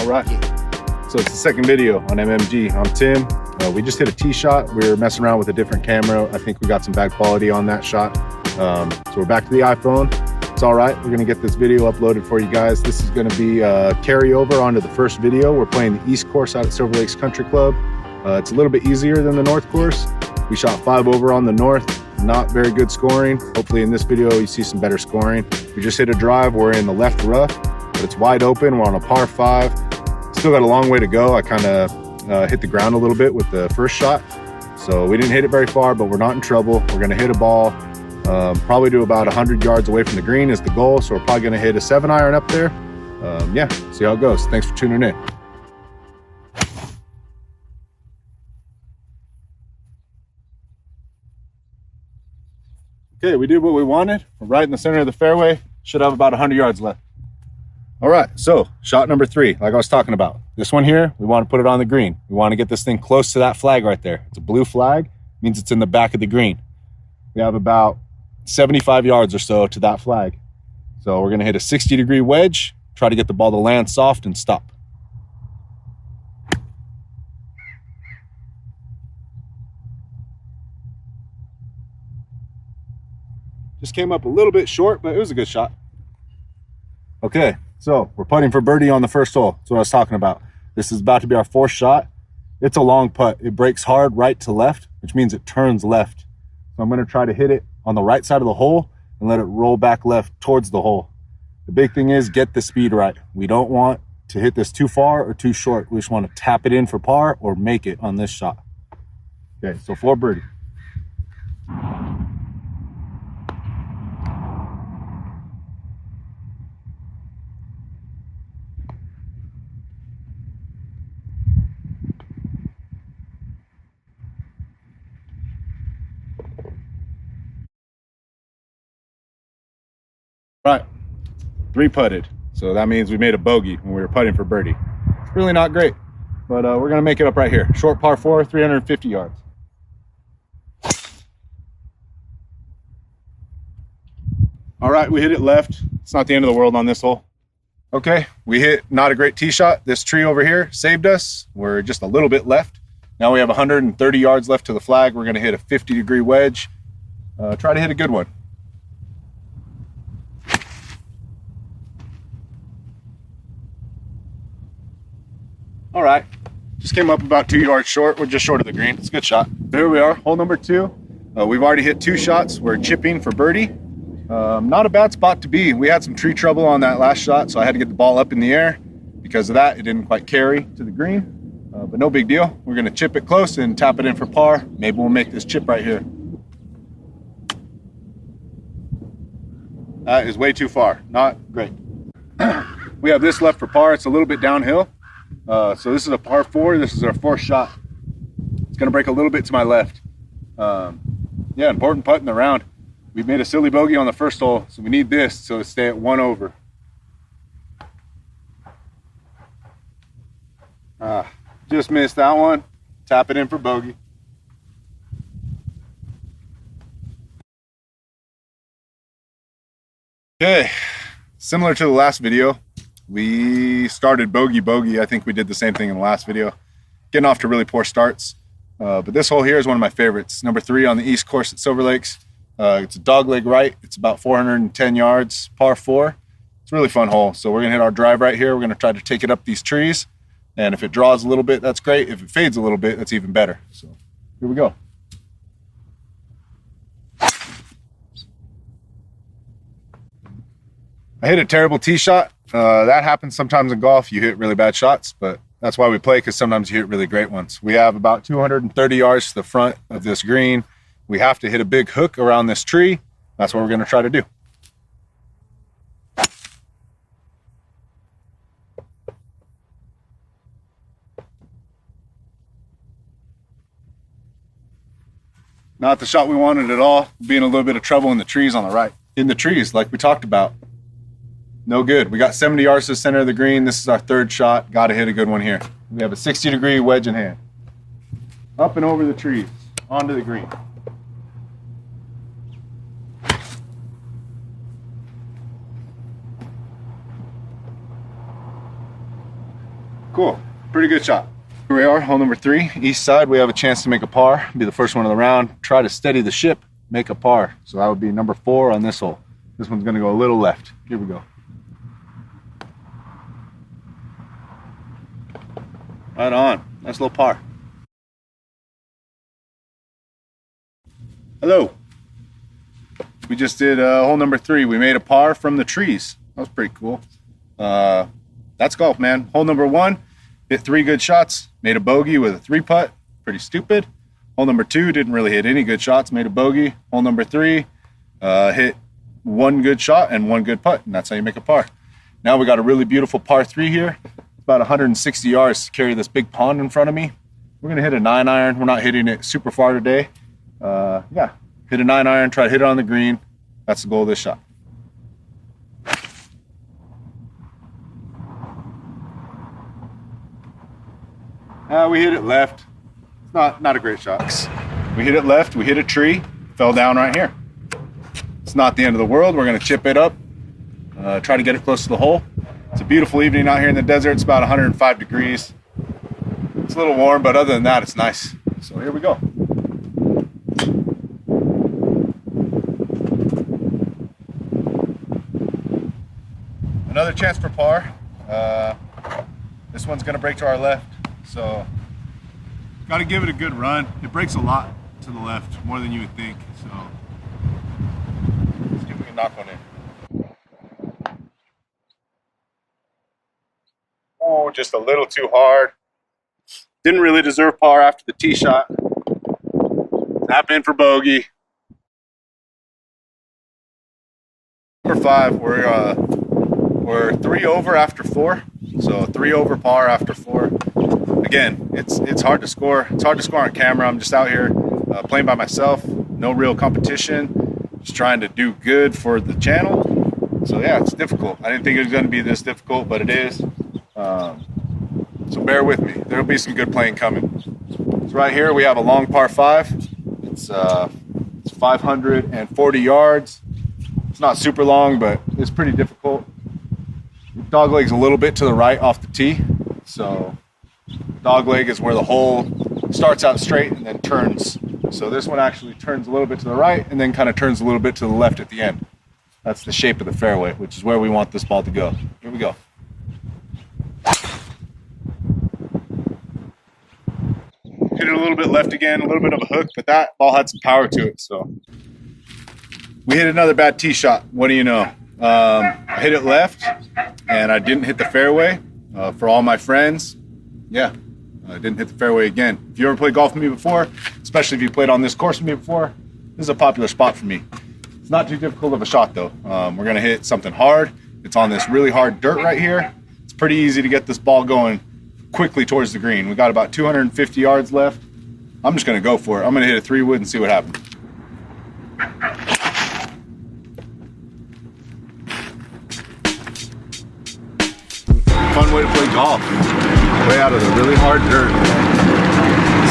right, so it's the second video on MMG. I'm Tim. We just hit a tee shot. We were messing around with a different camera. I think we got some bad quality on that shot. So we're back to the iPhone. It's all right. We're gonna get this video uploaded for you guys. This is gonna be a carryover onto the first video. We're playing the East course out at Silver Lakes Country Club. It's a little bit easier than the North course. We shot 5 over on the North. Not very good scoring. Hopefully in this video you see some better scoring. We just hit a drive. We're in the left rough, but it's wide open. We're on a par 5. Still got a long way to go. I kind of hit the ground a little bit with the first shot, so we didn't hit it very far, but we're not in trouble. We're going to hit a ball probably to about 100 yards away from the green is the goal, so we're probably going to hit a 7-iron up there. Yeah, see how it goes. Thanks for tuning in. Okay, we did what we wanted. We're right in the center of the fairway. Should have about 100 yards left. All right, so shot number 3, like I was talking about. This one here, we want to put it on the green. We want to get this thing close to that flag right there. It's a blue flag, means it's in the back of the green. We have about 75 yards or so to that flag. So we're going to hit a 60-degree wedge, try to get the ball to land soft and stop. Just came up a little bit short, but it was a good shot. Okay, so we're putting for birdie on the first hole. That's what I was talking about. This is about to be our 4th shot. It's a long putt. It breaks hard right to left, which means it turns left. So I'm going to try to hit it on the right side of the hole and let it roll back left towards the hole. The big thing is get the speed right. We don't want to hit this too far or too short. We just want to tap it in for par or make it on this shot. Okay, so for birdie. Right, 3 putted. So that means we made a bogey when we were putting for birdie. Really not great, but we're gonna make it up right here. Short par 4, 350 yards. All right, we hit it left. It's not the end of the world on this hole. Okay, we hit not a great tee shot. This tree over here saved us. We're just a little bit left. Now we have 130 yards left to the flag. We're gonna hit a 50-degree wedge. Try to hit a good one. All right, just came up about 2 yards short. We're just short of the green. It's a good shot. Here we are, hole number 2. We've already hit 2 shots. We're chipping for birdie. Not a bad spot to be. We had some tree trouble on that last shot, so I had to get the ball up in the air. Because of that, it didn't quite carry to the green, but no big deal. We're gonna chip it close and tap it in for par. Maybe we'll make this chip right here. That is way too far, not great. We have this left for par. It's a little bit downhill. So this is a par 4. This is our 4th shot. It's going to break a little bit to my left. Yeah, important putt in the round. We made a silly bogey on the first hole, so we need this so it stay at 1 over. Just missed that one. Tap it in for bogey. Okay, similar to the last video. We started bogey. I think we did the same thing in the last video. Getting off to really poor starts. But this hole here is one of my favorites. Number 3 on the East course at Silver Lakes. It's a dogleg right. It's about 410 yards, par 4. It's a really fun hole. So we're gonna hit our drive right here. We're gonna try to take it up these trees. And if it draws a little bit, that's great. If it fades a little bit, that's even better. So here we go. I hit a terrible tee shot. That happens sometimes in golf. You hit really bad shots, but that's why we play, because sometimes you hit really great ones. We have about 230 yards to the front of this green. We have to hit a big hook around this tree. That's what we're going to try to do. Not the shot we wanted at all. Being a little bit of trouble in the trees on the right. In the trees, like we talked about. No good. We got 70 yards to the center of the green. This is our 3rd shot. Got to hit a good one here. We have a 60-degree wedge in hand. Up and over the trees, onto the green. Cool, pretty good shot. Here we are, hole number 3, east side. We have a chance to make a par, be the first one of the round, try to steady the ship, make a par. So that would be number 4 on this hole. This one's gonna go a little left. Here we go. Right on, nice little par. Hello. We just did hole number 3. We made a par from the trees. That was pretty cool. That's golf, man. Hole number 1, hit 3 good shots, made a bogey with a 3-putt, pretty stupid. Hole number 2, didn't really hit any good shots, made a bogey. Hole number 3, hit 1 good shot and 1 good putt, and that's how you make a par. Now we got a really beautiful par 3 here. It's about 160 yards to carry this big pond in front of me. We're gonna hit a 9-iron. We're not hitting it super far today. Yeah, hit a 9-iron, try to hit it on the green. That's the goal of this shot. We hit it left. It's not a great shot. We hit it left, we hit a tree, fell down right here. It's not the end of the world. We're gonna chip it up, try to get it close to the hole. It's a beautiful evening out here in the desert. It's about 105 degrees. It's a little warm, but other than that, it's nice. So here we go. Another chance for par. This one's gonna break to our left, so got to give it a good run. It breaks a lot to the left, more than you would think. So let's see if we can knock one in. Oh, just a little too hard. Didn't really deserve par after the tee shot. Tap in for bogey. Number 5, we're 3 over after 4, so 3 over par after 4. Again, it's hard to score. It's hard to score on camera. I'm just out here playing by myself, no real competition, just trying to do good for the channel. So yeah, it's difficult. I didn't think it was going to be this difficult, but it is. So bear with me. There'll be some good playing coming. So right here we have a long par 5. It's 540 yards. It's not super long, but it's pretty difficult. Dog leg's a little bit to the right off the tee, so dog leg is where the hole starts out straight and then turns. So this one actually turns a little bit to the right and then kind of turns a little bit to the left at the end. That's the shape of the fairway, which is where we want this ball to go. Here we go. Hit it a little bit left again, a little bit of a hook, but that ball had some power to it. So we hit another bad tee shot. What do you know? I hit it left and I didn't hit the fairway. For all my friends, yeah, I didn't hit the fairway again. If you ever played golf with me before, especially if you played on this course with me before, this is a popular spot for me. It's not too difficult of a shot though. We're gonna hit something hard. It's on this really hard dirt right here. It's pretty easy to get this ball going quickly towards the green. We got about 250 yards left. I'm just gonna go for it. I'm gonna hit a 3-wood and see what happens. Fun way to play golf. Way out of the really hard dirt.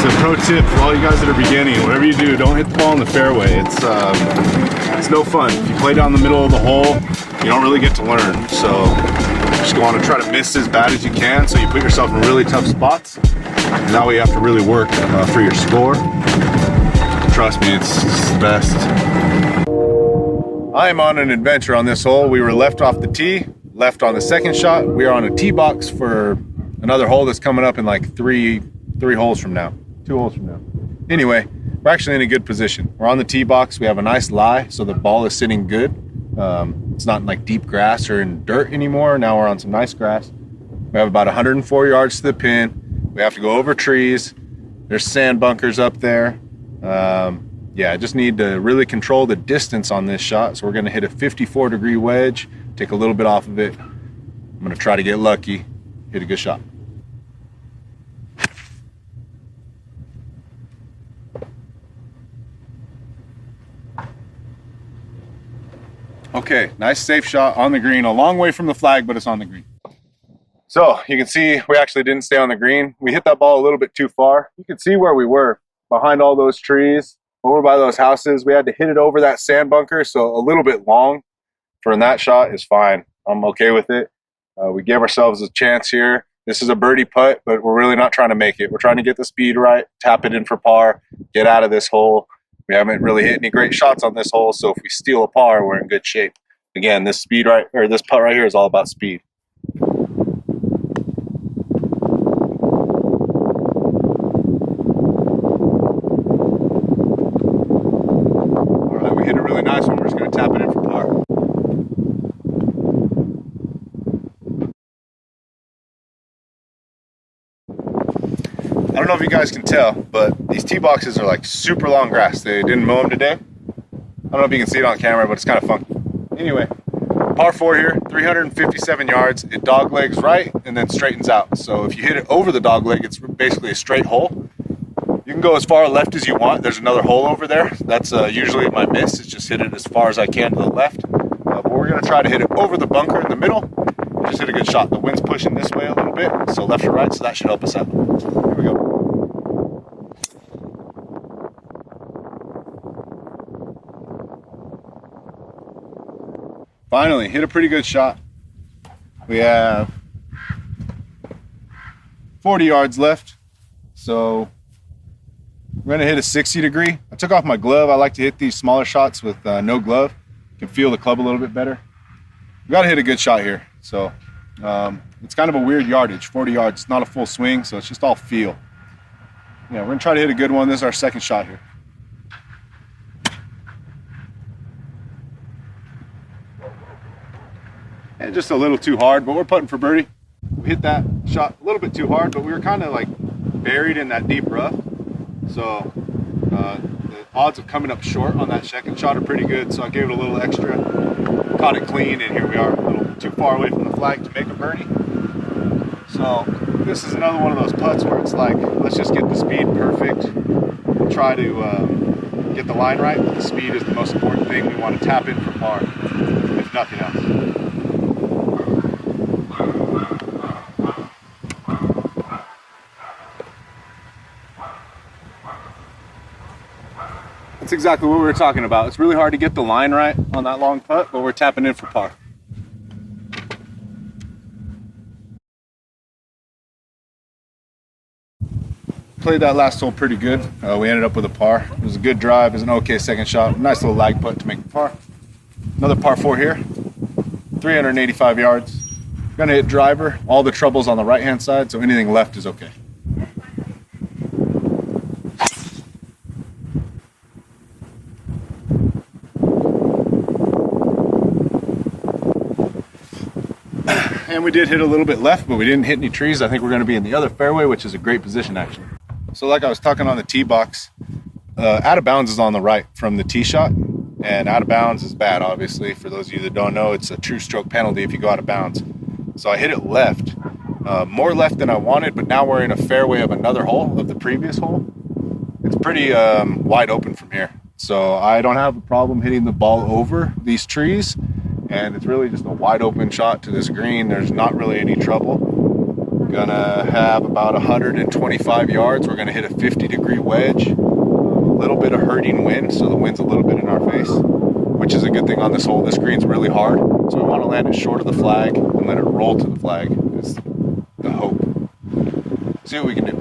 So pro tip for all you guys that are beginning, whatever you do, don't hit the ball in the fairway. It's no fun. If you play down the middle of the hole, you don't really get to learn. So you just want to try to miss as bad as you can, so you put yourself in really tough spots. And that way you have to really work for your score. Trust me, it's the best. I am on an adventure on this hole. We were left off the tee, left on the second shot. We are on a tee box for another hole that's coming up in like three holes from now, 2 holes from now. Anyway, we're actually in a good position. We're on the tee box. We have a nice lie, so the ball is sitting good. It's not in like deep grass or in dirt anymore. Now we're on some nice grass. We have about 104 yards to the pin. We have to go over trees. There's sand bunkers up there. Yeah, I just need to really control the distance on this shot. So we're gonna hit a 54-degree wedge, take a little bit off of it. I'm gonna try to get lucky, hit a good shot. Okay, nice safe shot on the green, a long way from the flag, but it's on the green. So you can see we actually didn't stay on the green. We hit that ball a little bit too far. You can see where we were, behind all those trees, over by those houses. We had to hit it over that sand bunker, so a little bit long for that shot is fine. I'm okay with it. We gave ourselves a chance here. This is a birdie putt, but we're really not trying to make it. We're trying to get the speed right, tap it in for par, get out of this hole. We haven't really hit any great shots on this hole, so if we steal a par, we're in good shape. Again, this putt right here is all about speed. All right, we hit a really nice one. We're just going to tap it in for par. I don't know if you guys can tell, but these tee boxes are like super long grass. They didn't mow them today. I don't know if you can see it on camera, but it's kind of funky. Anyway, par 4 here, 357 yards. It dog legs right and then straightens out. So if you hit it over the dog leg, it's basically a straight hole. You can go as far left as you want. There's another hole over there. That's usually my miss. It's just hit it as far as I can to the left. But we're going to try to hit it over the bunker in the middle. Just hit a good shot. The wind's pushing this way a little bit, so left or right, so that should help us out. Here we go. Finally, hit a pretty good shot. We have 40 yards left, so we're going to hit a 60 degree. I took off my glove. I like to hit these smaller shots with no glove. You can feel the club a little bit better. We got to hit a good shot here. So it's kind of a weird yardage, 40 yards. It's not a full swing, so it's just all feel. Yeah, we're going to try to hit a good one. This is our second shot here. And just a little too hard, but we're putting for birdie. We hit that shot a little bit too hard, but we were kind of like buried in that deep rough. So the odds of coming up short on that second shot are pretty good. So I gave it a little extra, caught it clean, and here we are, a little too far away from the flag to make a birdie. So this is another one of those putts where it's like, let's just get the speed perfect. We'll try to get the line right, but the speed is the most important thing. We want to tap in for par, if nothing else. That's exactly what we were talking about. It's really hard to get the line right on that long putt, but we're tapping in for par. Played that last hole pretty good. We ended up with a par. It was a good drive. It was an okay second shot. Nice little lag putt to make the par. Another par 4 here. 385 yards. Gonna hit driver. All the trouble's on the right-hand side, so anything left is okay. And we did hit a little bit left, but we didn't hit any trees. I think we're going to be in the other fairway, which is a great position, actually. So like I was talking on the tee box, out of bounds is on the right from the tee shot, and out of bounds is bad, obviously. For those of you that don't know, it's a true stroke penalty if you go out of bounds. So I hit it left, more left than I wanted, but now we're in a fairway of another hole, of the previous hole. It's pretty wide open from here. So I don't have a problem hitting the ball over these trees. And it's really just a wide open shot to this green. There's not really any trouble. Gonna have about 125 yards. We're gonna hit a 50-degree wedge. A little bit of hurting wind, so the wind's a little bit in our face, which is a good thing on this hole. This green's really hard, so we want to land it short of the flag and let it roll to the flag. Is the hope. See what we can do.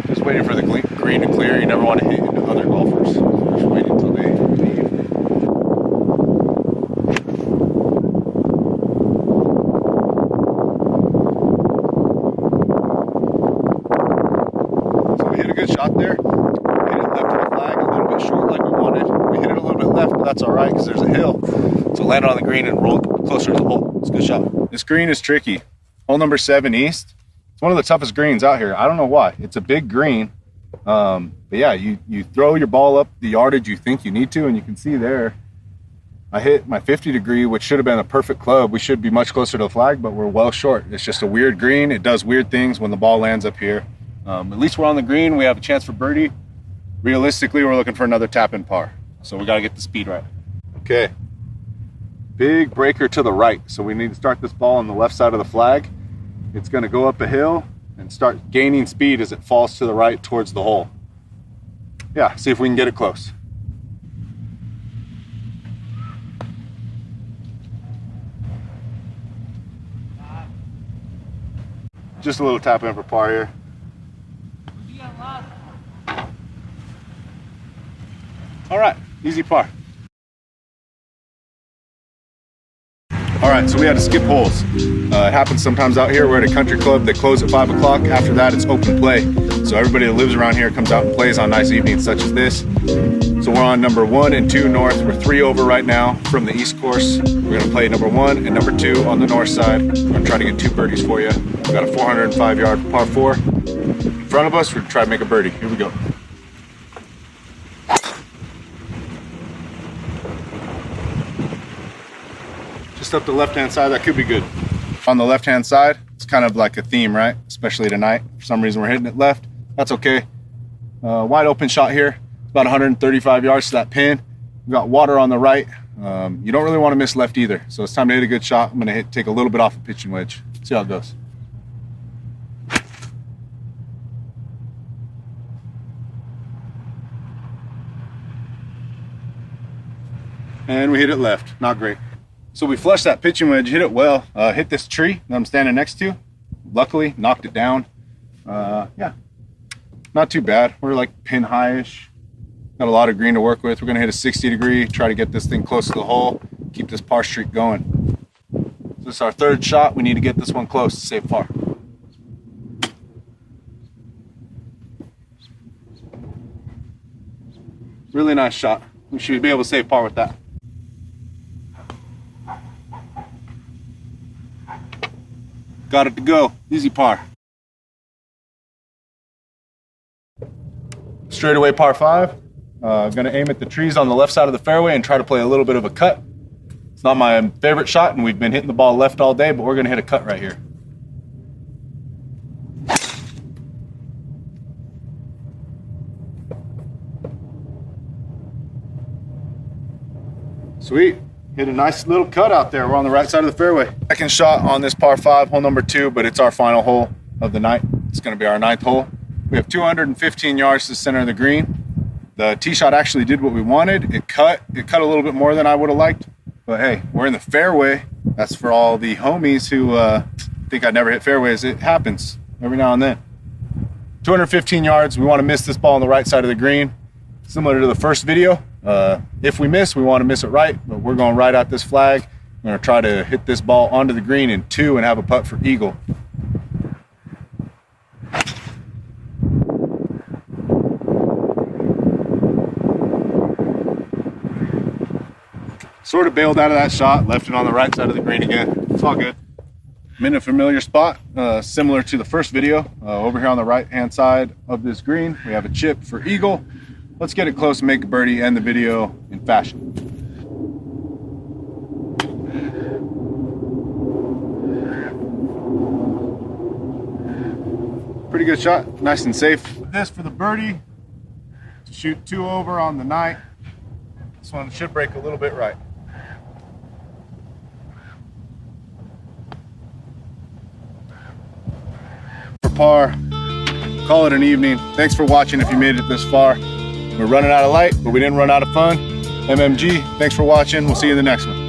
Just waiting for the green to clear. You never want to hit into other golfers. Just wait until they leave. Shot there, hit it left of the flag, a little bit short like we wanted. We hit it a little bit left, but that's all right because there's a hill. So landed on the green and rolled closer to the hole. It's a good shot. This green is tricky. Hole number 7 east. It's one of the toughest greens out here. I don't know why. It's a big green. But yeah, you throw your ball up the yardage you think you need to, and you can see there, I hit my 50 degree, which should have been a perfect club. We should be much closer to the flag, but we're well short. It's just a weird green. It does weird things when the ball lands up here. At least we're on the green. We have a chance for birdie. Realistically, we're looking for another tap-in par. So we got to get the speed right. Okay. Big breaker to the right. So we need to start this ball on the left side of the flag. It's going to go up a hill and start gaining speed as it falls to the right towards the hole. Yeah, see if we can get it close. Just a little tap in for par here. All right, easy par. All right, so we had to skip holes. It happens sometimes out here. We're at a country club. They close at 5 o'clock. After that, it's open play. So everybody that lives around here comes out and plays on nice evenings such as this. So we're on number 1 and 2 north. We're 3 over right now from the east course. We're gonna play number 1 and number 2 on the north side. We're gonna try to get 2 birdies for you. We've got a 405-yard par 4 in front of us. We're gonna try to make a birdie. Here we go. Just up the left-hand side, that could be good. On the left-hand side, it's kind of like a theme, right? Especially tonight. For some reason, we're hitting it left. That's okay. Wide open shot here. About 135 yards to that pin. We've got water on the right. You don't really want to miss left either. So it's time to hit a good shot. I'm gonna take a little bit off a pitching wedge. See how it goes. And we hit it left, not great. So we flushed that pitching wedge, hit it well, hit this tree that I'm standing next to. Luckily, knocked it down. Yeah, not too bad. We're like pin high-ish. Got a lot of green to work with. We're gonna hit a 60 degree, try to get this thing close to the hole, keep this par streak going. So this is our 3rd shot. We need to get this one close to save par. Really nice shot. We should be able to save par with that. Got it to go. Easy par. Straightaway par 5. Gonna aim at the trees on the left side of the fairway and try to play a little bit of a cut. It's not my favorite shot, and we've been hitting the ball left all day, but we're gonna hit a cut right here. Sweet. Hit a nice little cut out there. We're on the right side of the fairway. Second shot on this par 5, hole number 2, but it's our final hole of the night. It's gonna be our 9th hole. We have 215 yards to the center of the green. The tee shot actually did what we wanted. It cut a little bit more than I would have liked, but hey, we're in the fairway. That's for all the homies who think I never hit fairways. It happens every now and then. 215 yards. We want to miss this ball on the right side of the green. Similar to the first video. If we miss, we want to miss it right, but we're going right at this flag. We're going to try to hit this ball onto the green in 2 and have a putt for eagle. Sort of bailed out of that shot, left it on the right side of the green again. It's all good. I'm in a familiar spot, similar to the first video. Over here on the right-hand side of this green, we have a chip for eagle. Let's get it close and make a birdie, end the video in fashion. Pretty good shot, nice and safe. This for the birdie, shoot 2 over on the night. This one should break a little bit right. For par, call it an evening. Thanks for watching if you made it this far. We're running out of light, but we didn't run out of fun. MMG, thanks for watching. We'll see you in the next one.